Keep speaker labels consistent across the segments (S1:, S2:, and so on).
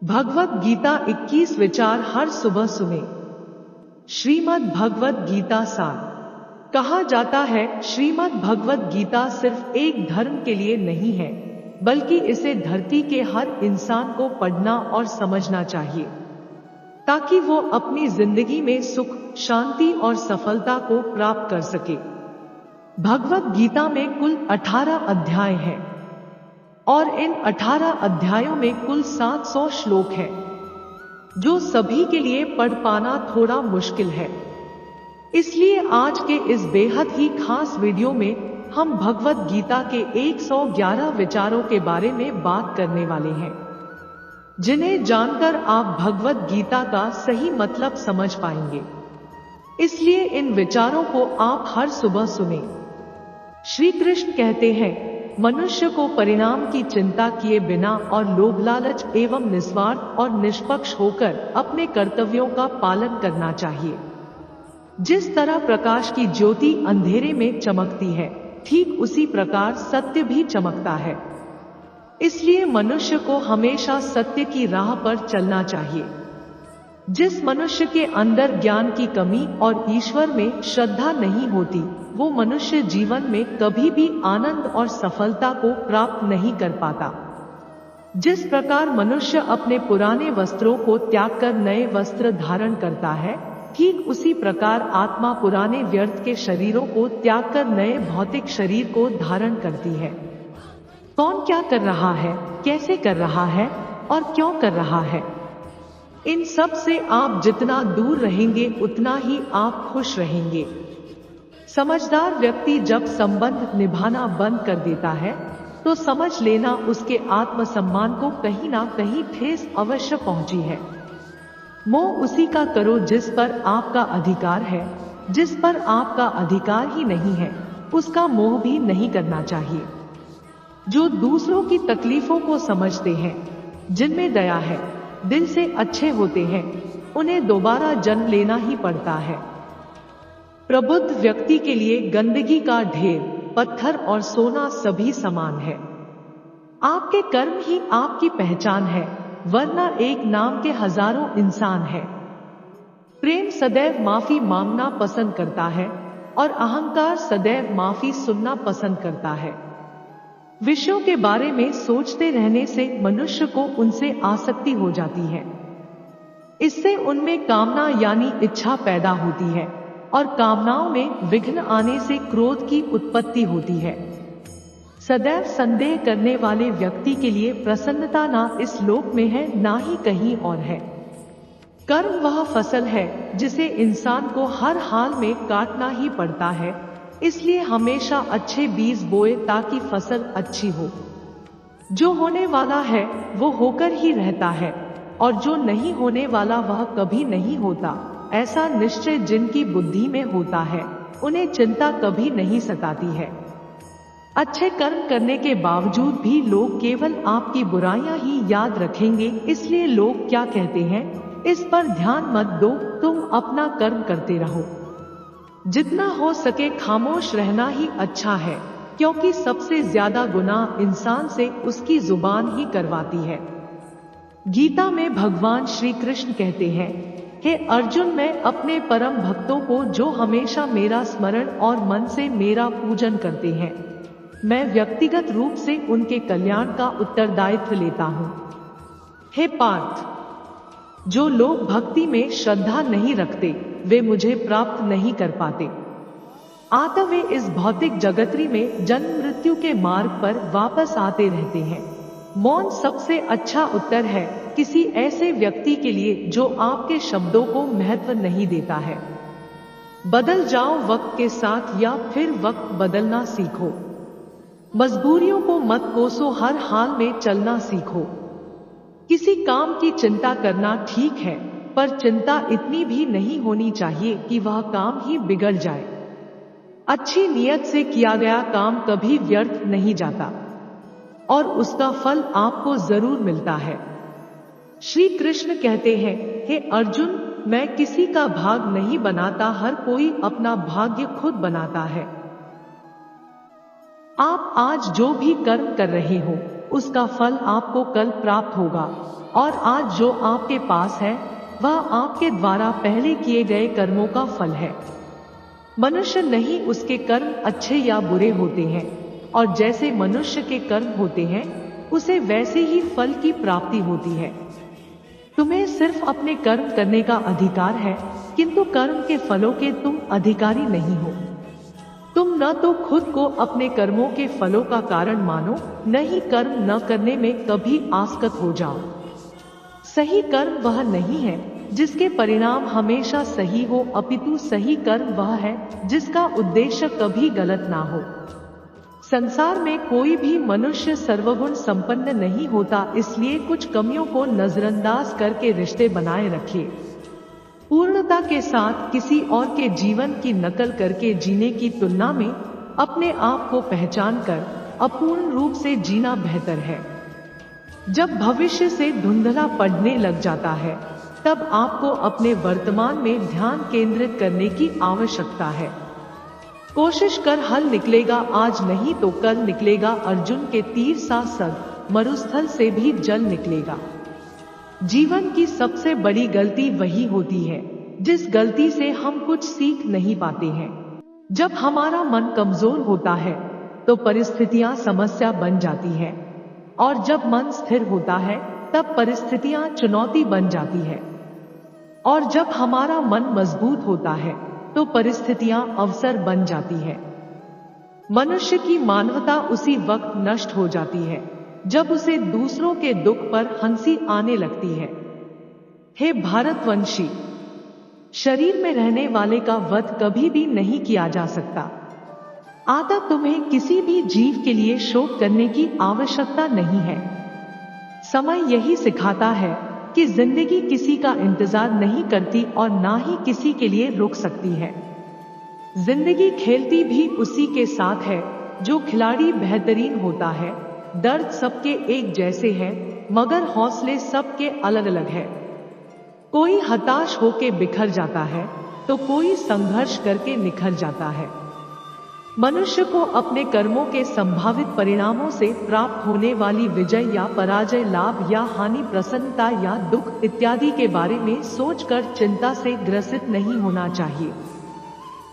S1: भगवत गीता 21 विचार हर सुबह सुने। श्रीमद् भगवत गीता सार। कहा जाता है श्रीमद् भगवत गीता सिर्फ एक धर्म के लिए नहीं है, बल्कि इसे धरती के हर इंसान को पढ़ना और समझना चाहिए, ताकि वो अपनी जिंदगी में सुख, शांति और सफलता को प्राप्त कर सके। भगवत गीता में कुल 18 अध्याय हैं और इन 18 अध्यायों में कुल 700 श्लोक हैं, जो सभी के लिए पढ़ पाना थोड़ा मुश्किल है। इसलिए आज के इस बेहद ही खास वीडियो में हम भगवत गीता के 111 विचारों के बारे में बात करने वाले हैं, जिन्हें जानकर आप भगवत गीता का सही मतलब समझ पाएंगे। इसलिए इन विचारों को आप हर सुबह सुने। श्री कृष्ण कहते हैं, मनुष्य को परिणाम की चिंता किए बिना और लोभ लालच एवं निस्वार्थ और निष्पक्ष होकर अपने कर्तव्यों का पालन करना चाहिए। जिस तरह प्रकाश की ज्योति अंधेरे में चमकती है, ठीक उसी प्रकार सत्य भी चमकता है। इसलिए मनुष्य को हमेशा सत्य की राह पर चलना चाहिए। जिस मनुष्य के अंदर ज्ञान की कमी और ईश्वर में श्रद्धा नहीं होती, वो मनुष्य जीवन में कभी भी आनंद और सफलता को प्राप्त नहीं कर पाता। जिस प्रकार मनुष्य अपने पुराने वस्त्रों को त्याग कर नए वस्त्र धारण करता है, ठीक उसी प्रकार आत्मा पुराने व्यर्थ के शरीरों को त्याग कर नए भौतिक शरीर को धारण करती है। कौन क्या कर रहा है, कैसे कर रहा है और क्यों कर रहा है, इन सब से आप जितना दूर रहेंगे उतना ही आप खुश रहेंगे। समझदार व्यक्ति जब संबंध निभाना बंद कर देता है, तो समझ लेना उसके आत्मसम्मान को कहीं ना कहीं ठेस अवश्य पहुंची है। मोह उसी का करो जिस पर आपका अधिकार है। जिस पर आपका अधिकार ही नहीं है, उसका मोह भी नहीं करना चाहिए। जो दूसरों की तकलीफों को समझते हैं, जिनमें दया है, दिल से अच्छे होते हैं, उन्हें दोबारा जन्म लेना ही पड़ता है। प्रबुद्ध व्यक्ति के लिए गंदगी का ढेर, पत्थर और सोना सभी समान है। आपके कर्म ही आपकी पहचान है, वरना एक नाम के हजारों इंसान है। प्रेम सदैव माफी मांगना पसंद करता है और अहंकार सदैव माफी सुनना पसंद करता है। विषयों के बारे में सोचते रहने से मनुष्य को उनसे आसक्ति हो जाती है। इससे उनमें कामना यानी इच्छा पैदा होती है और कामनाओं में विघ्न आने से क्रोध की उत्पत्ति होती है। सदैव संदेह करने वाले व्यक्ति के लिए प्रसन्नता ना इस लोक में है, ना ही कहीं और है। कर्म वह फसल है जिसे इंसान को हर हाल में काटना ही पड़ता है। इसलिए हमेशा अच्छे बीज बोए ताकि फसल अच्छी हो। जो होने वाला है वो होकर ही रहता है, और जो नहीं होने वाला वह कभी नहीं होता। ऐसा निश्चय जिनकी बुद्धि में होता है, उन्हें चिंता कभी नहीं सताती है। अच्छे कर्म करने के बावजूद भी लोग केवल आपकी बुराइयां ही याद रखेंगे। इसलिए लोग क्या कहते हैं, इस पर ध्यान मत दो, तुम अपना कर्म करते रहो। जितना हो सके खामोश रहना ही अच्छा है, क्योंकि सबसे ज्यादा गुनाह इंसान से उसकी जुबान ही करवाती है। गीता में भगवान श्री कृष्ण कहते हैं, हे अर्जुन, मैं अपने परम भक्तों को जो हमेशा मेरा स्मरण और मन से मेरा पूजन करते हैं, मैं व्यक्तिगत रूप से उनके कल्याण का उत्तरदायित्व लेता हूँ। हे पार्थ, जो लोग भक्ति में श्रद्धा नहीं रखते, वे मुझे प्राप्त नहीं कर पाते। अतः वे इस भौतिक जगतरी में जन्म मृत्यु के मार्ग पर वापस आते रहते हैं। मौन सबसे अच्छा उत्तर है किसी ऐसे व्यक्ति के लिए जो आपके शब्दों को महत्व नहीं देता है। बदल जाओ वक्त के साथ या फिर वक्त बदलना सीखो। मजबूरियों को मत कोसो, हर हाल में चलना सीखो। किसी काम की चिंता करना ठीक है, पर चिंता इतनी भी नहीं होनी चाहिए कि वह काम ही बिगड़ जाए। अच्छी नियत से किया गया काम कभी व्यर्थ नहीं जाता और उसका फल आपको जरूर मिलता है। श्री कृष्ण कहते हैं, हे अर्जुन, मैं किसी का भाग नहीं बनाता, हर कोई अपना भाग्य खुद बनाता है। आप आज जो भी कर्म कर रहे हो, उसका फल आपको कल प्राप्त होगा, और आज जो आपके पास है वह आपके द्वारा पहले किए गए कर्मों का फल है। मनुष्य नहीं उसके कर्म अच्छे या बुरे होते हैं, और जैसे मनुष्य के कर्म होते हैं उसे वैसे ही फल की प्राप्ति होती है। तुम्हें सिर्फ अपने कर्म करने का अधिकार है, किंतु कर्म के फलों के तुम अधिकारी नहीं हो। तुम न तो खुद को अपने कर्मों के फलों का कारण मानो, न ही कर्म न करने में कभी आसक्त हो जाओ। सही कर्म वह नहीं है जिसके परिणाम हमेशा सही हो, अपितु सही कर्म वह है जिसका उद्देश्य कभी गलत ना हो। संसार में कोई भी मनुष्य सर्वगुण संपन्न नहीं होता, इसलिए कुछ कमियों को नजरअंदाज करके रिश्ते बनाए रखिए। पूर्णता के साथ किसी और के जीवन की नकल करके जीने की तुलना में अपने आप को पहचान कर अपूर्ण रूप से जीना बेहतर है। जब भविष्य से धुंधला पड़ने लग जाता है तब आपको अपने वर्तमान में ध्यान केंद्रित करने की आवश्यकता है। कोशिश कर हल निकलेगा आज नहीं तो कल निकलेगा, अर्जुन के तीर सा सद मरुस्थल से भी जल निकलेगा। जीवन की सबसे बड़ी गलती वही होती है जिस गलती से हम कुछ सीख नहीं पाते हैं। जब हमारा मन कमजोर होता है तो परिस्थितियां समस्या बन जाती है, और जब मन स्थिर होता है तब परिस्थितियां चुनौती बन जाती है, और जब हमारा मन मजबूत होता है तो परिस्थितियां अवसर बन जाती है। मनुष्य की मानवता उसी वक्त नष्ट हो जाती है जब उसे दूसरों के दुख पर हंसी आने लगती है। हे भारतवंशी, शरीर में रहने वाले का वध कभी भी नहीं किया जा सकता, अतः तुम्हें किसी भी जीव के लिए शोक करने की आवश्यकता नहीं है। समय यही सिखाता है कि जिंदगी किसी का इंतजार नहीं करती और ना ही किसी के लिए रुक सकती है। जिंदगी खेलती भी उसी के साथ है जो खिलाड़ी बेहतरीन होता है। दर्द सबके एक जैसे हैं, मगर हौसले सबके अलग अलग है। कोई हताश होके बिखर जाता है तो कोई संघर्ष करके निखर जाता है। मनुष्य को अपने कर्मों के संभावित परिणामों से प्राप्त होने वाली विजय या पराजय, लाभ या हानि, प्रसन्नता या दुख इत्यादि के बारे में सोचकर चिंता से ग्रसित नहीं होना चाहिए।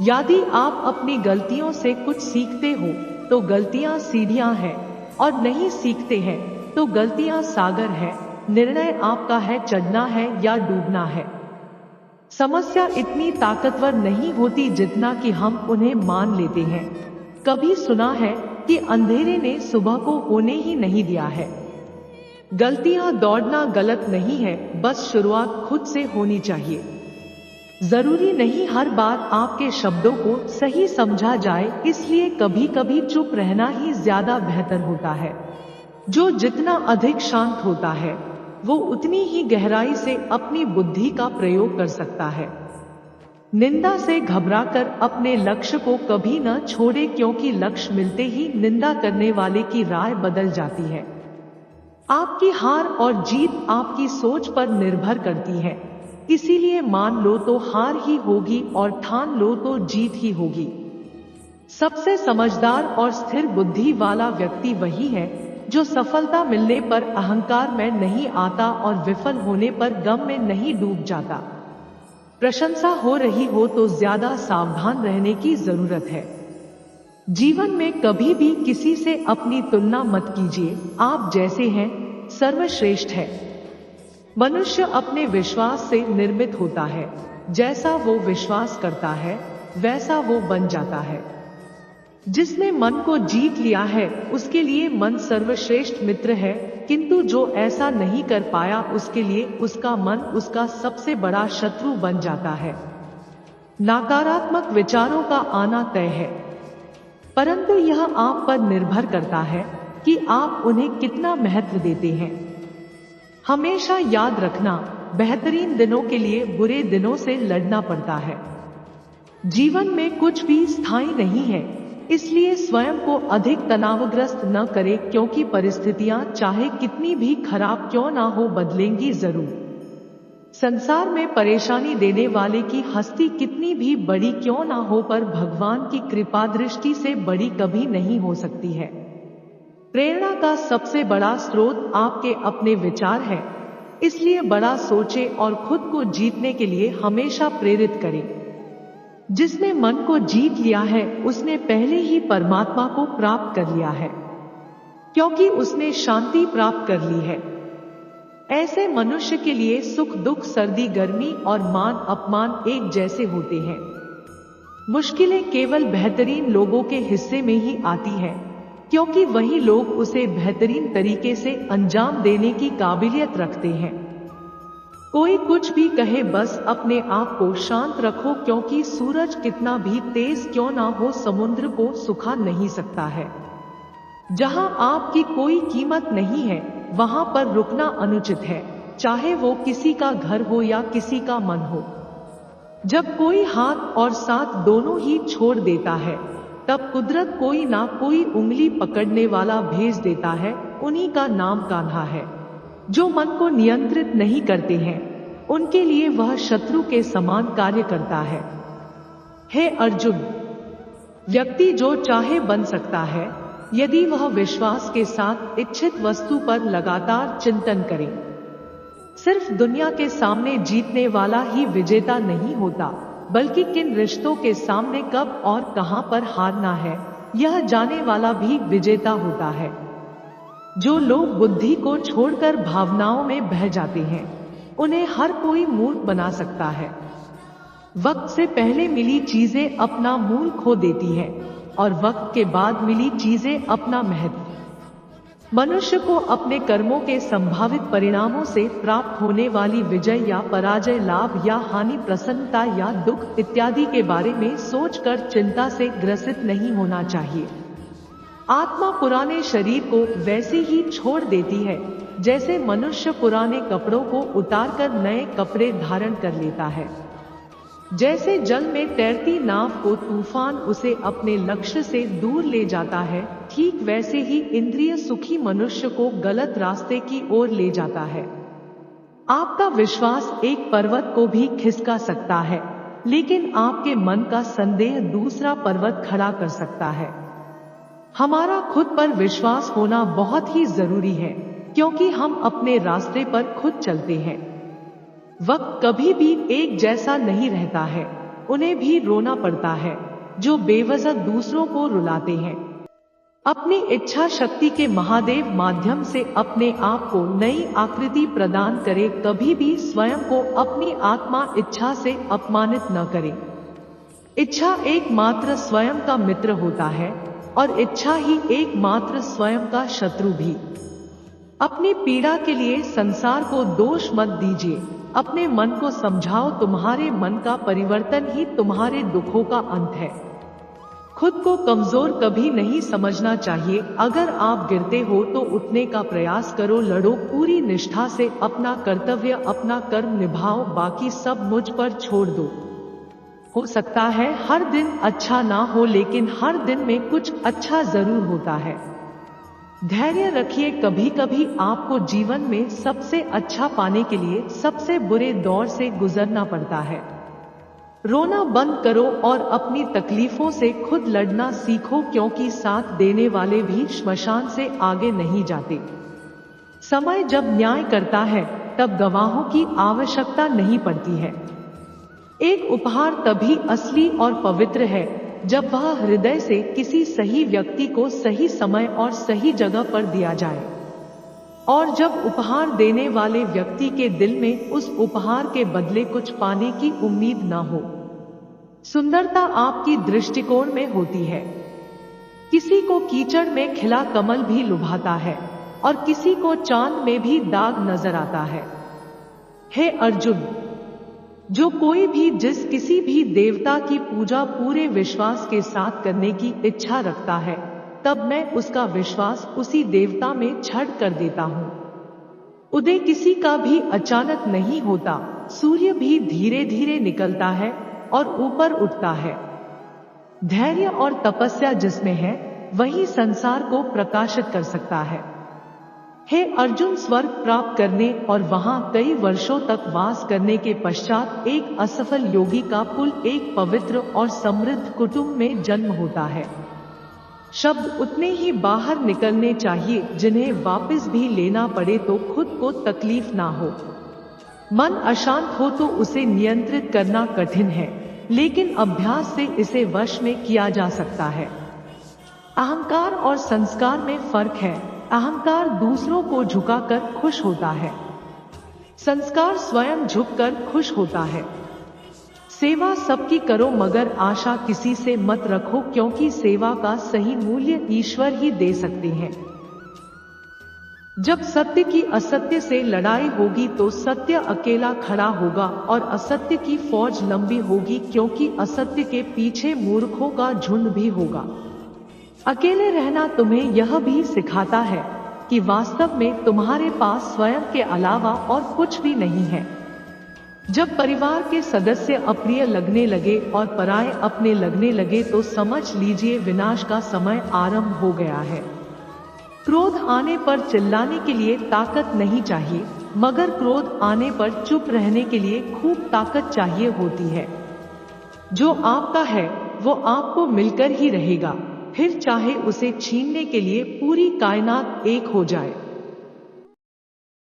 S1: यदि आप अपनी गलतियों से कुछ सीखते हो तो गलतियां सीढ़ियां हैं, और नहीं सीखते हैं तो गलतियां सागर है। निर्णय आपका है, चढ़ना है या डूबना है। समस्या इतनी ताकतवर नहीं होती जितना कि हम उन्हें मान लेते हैं। कभी सुना है कि अंधेरे ने सुबह को होने ही नहीं दिया है। गलतियां दौड़ना गलत नहीं है, बस शुरुआत खुद से होनी चाहिए। जरूरी नहीं हर बार आपके शब्दों को सही समझा जाए, इसलिए कभी कभी चुप रहना ही ज्यादा बेहतर होता है। जो जितना अधिक शांत होता है वो उतनी ही गहराई से अपनी बुद्धि का प्रयोग कर सकता है। निंदा से घबराकर अपने लक्ष्य को कभी न छोड़े, क्योंकि लक्ष्य मिलते ही निंदा करने वाले की राय बदल जाती है। आपकी हार और जीत आपकी सोच पर निर्भर करती है, इसीलिए मान लो तो हार ही होगी और ठान लो तो जीत ही होगी। सबसे समझदार और स्थिर बुद्धि वाला व्यक्ति वही है जो सफलता मिलने पर अहंकार में नहीं आता और विफल होने पर गम में नहीं डूब जाता। प्रशंसा हो रही हो तो ज्यादा सावधान रहने की जरूरत है। जीवन में कभी भी किसी से अपनी तुलना मत कीजिए। आप जैसे हैं सर्वश्रेष्ठ है। मनुष्य अपने विश्वास से निर्मित होता है। जैसा वो विश्वास करता है वैसा वो बन जाता है। जिसने मन को जीत लिया है उसके लिए मन सर्वश्रेष्ठ मित्र है, किंतु जो ऐसा नहीं कर पाया उसके लिए उसका मन उसका सबसे बड़ा शत्रु बन जाता है। नकारात्मक विचारों का आना तय है, परंतु यह आप पर निर्भर करता है कि आप उन्हें कितना महत्व देते हैं। हमेशा याद रखना, बेहतरीन दिनों के लिए बुरे दिनों से लड़ना पड़ता है। जीवन में कुछ भी स्थायी नहीं है, इसलिए स्वयं को अधिक तनावग्रस्त न करें, क्योंकि परिस्थितियां चाहे कितनी भी खराब क्यों ना हो बदलेंगी जरूर। संसार में परेशानी देने वाले की हस्ती कितनी भी बड़ी क्यों ना हो, पर भगवान की कृपा दृष्टि से बड़ी कभी नहीं हो सकती है। प्रेरणा का सबसे बड़ा स्रोत आपके अपने विचार है, इसलिए बड़ा सोचें और खुद को जीतने के लिए हमेशा प्रेरित करें। जिसने मन को जीत लिया है उसने पहले ही परमात्मा को प्राप्त कर लिया है, क्योंकि उसने शांति प्राप्त कर ली है। ऐसे मनुष्य के लिए सुख दुख, सर्दी गर्मी और मान अपमान एक जैसे होते हैं। मुश्किलें केवल बेहतरीन लोगों के हिस्से में ही आती हैं, क्योंकि वही लोग उसे बेहतरीन तरीके से अंजाम देने की काबिलियत रखते हैं। कोई कुछ भी कहे, बस अपने आप को शांत रखो, क्योंकि सूरज कितना भी तेज क्यों ना हो समुद्र को सुखा नहीं सकता है। जहां आपकी कोई कीमत नहीं है वहां पर रुकना अनुचित है, चाहे वो किसी का घर हो या किसी का मन हो। जब कोई हाथ और साथ दोनों ही छोड़ देता है तब कुदरत कोई ना कोई उंगली पकड़ने वाला भेज देता है। उन्हीं का नाम कान्हा है। जो मन को नियंत्रित नहीं करते हैं उनके लिए वह शत्रु के समान कार्य करता है। हे अर्जुन, व्यक्ति जो चाहे बन सकता है यदि वह विश्वास के साथ इच्छित वस्तु पर लगातार चिंतन करे। सिर्फ दुनिया के सामने जीतने वाला ही विजेता नहीं होता, बल्कि किन रिश्तों के सामने कब और कहां पर हारना है यह जाने वाला भी विजेता होता है। जो लोग बुद्धि को छोड़कर भावनाओं में बह जाते हैं उन्हें हर कोई मूर्ख बना सकता है। वक्त से पहले मिली चीजें अपना मूल खो देती हैं और वक्त के बाद मिली चीजें अपना महत्व। मनुष्य को अपने कर्मों के संभावित परिणामों से प्राप्त होने वाली विजय या पराजय, लाभ या हानि, प्रसन्नता या दुख इत्यादि के बारे में सोचकर चिंता से ग्रसित नहीं होना चाहिए। आत्मा पुराने शरीर को वैसे ही छोड़ देती है जैसे मनुष्य पुराने कपड़ों को उतारकर नए कपड़े धारण कर लेता है। जैसे जल में तैरती नाव को तूफान उसे अपने लक्ष्य से दूर ले जाता है, ठीक वैसे ही इंद्रिय सुखी मनुष्य को गलत रास्ते की ओर ले जाता है। आपका विश्वास एक पर्वत को भी खिसका सकता है, लेकिन आपके मन का संदेह दूसरा पर्वत खड़ा कर सकता है। हमारा खुद पर विश्वास होना बहुत ही जरूरी है, क्योंकि हम अपने रास्ते पर खुद चलते हैं। वक्त कभी भी एक जैसा नहीं रहता है, उन्हें भी रोना पड़ता है जो बेवजह दूसरों को रुलाते हैं। अपनी इच्छा शक्ति के महादेव माध्यम से अपने आप को नई आकृति प्रदान करे। कभी भी स्वयं को अपनी आत्मा इच्छा से अपमानित न करे। इच्छा एकमात्र स्वयं का मित्र होता है और इच्छा ही एकमात्र स्वयं का शत्रु भी। अपनी पीड़ा के लिए संसार को दोष मत दीजिए, अपने मन को समझाओ। तुम्हारे मन का परिवर्तन ही तुम्हारे दुखों का अंत है। खुद को कमजोर कभी नहीं समझना चाहिए। अगर आप गिरते हो तो उठने का प्रयास करो, लड़ो पूरी निष्ठा से अपना कर्तव्य, अपना कर्म निभाओ, बाकी सब मुझ पर छोड़ दो। हो सकता है हर दिन अच्छा ना हो, लेकिन हर दिन में कुछ अच्छा जरूर होता है। धैर्य रखिए, कभी कभी आपको जीवन में सबसे अच्छा पाने के लिए सबसे बुरे दौर से गुजरना पड़ता है। रोना बंद करो और अपनी तकलीफों से खुद लड़ना सीखो, क्योंकि साथ देने वाले भी श्मशान से आगे नहीं जाते। समय जब न्याय करता है तब गवाहों की आवश्यकता नहीं पड़ती है। एक उपहार तभी असली और पवित्र है जब वह हृदय से किसी सही व्यक्ति को सही समय और सही जगह पर दिया जाए, और जब उपहार देने वाले व्यक्ति के दिल में उस उपहार के बदले कुछ पाने की उम्मीद न हो। सुंदरता आपकी दृष्टिकोण में होती है। किसी को कीचड़ में खिला कमल भी लुभाता है और किसी को चांद में भी दाग नजर आता है। हे अर्जुन, जो कोई भी जिस किसी भी देवता की पूजा पूरे विश्वास के साथ करने की इच्छा रखता है, तब मैं उसका विश्वास उसी देवता में छड़ कर देता हूँ। उदय किसी का भी अचानक नहीं होता, सूर्य भी धीरे धीरे निकलता है और ऊपर उठता है। धैर्य और तपस्या जिसमें है वही संसार को प्रकाशित कर सकता है। हे अर्जुन, स्वर्ग प्राप्त करने और वहां कई वर्षों तक वास करने के पश्चात एक असफल योगी का पुल एक पवित्र और समृद्ध कुटुंब में जन्म होता है। शब्द उतने ही बाहर निकलने चाहिए जिन्हें वापस भी लेना पड़े तो खुद को तकलीफ ना हो। मन अशांत हो तो उसे नियंत्रित करना कठिन है, लेकिन अभ्यास से इसे वश में किया जा सकता है। अहंकार और संस्कार में फर्क है। अहंकार दूसरों को झुकाकर खुश होता है, संस्कार स्वयं झुककर खुश होता है। सेवा सबकी करो मगर आशा किसी से मत रखो, क्योंकि सेवा का सही मूल्य ईश्वर ही दे सकते हैं। जब सत्य की असत्य से लड़ाई होगी तो सत्य अकेला खड़ा होगा और असत्य की फौज लंबी होगी, क्योंकि असत्य के पीछे मूर्खों का झुंड भी होगा। अकेले रहना तुम्हें यह भी सिखाता है कि वास्तव में तुम्हारे पास स्वयं के अलावा और कुछ भी नहीं है। जब परिवार के सदस्य अप्रिय लगने लगे और पराये अपने लगने लगे तो समझ लीजिए विनाश का समय आरंभ हो गया है। क्रोध आने पर चिल्लाने के लिए ताकत नहीं चाहिए, मगर क्रोध आने पर चुप रहने के लिए खूब ताकत चाहिए होती है। जो आपका है वो आपको मिलकर ही रहेगा, फिर चाहे उसे छीनने के लिए पूरी कायनात एक हो जाए।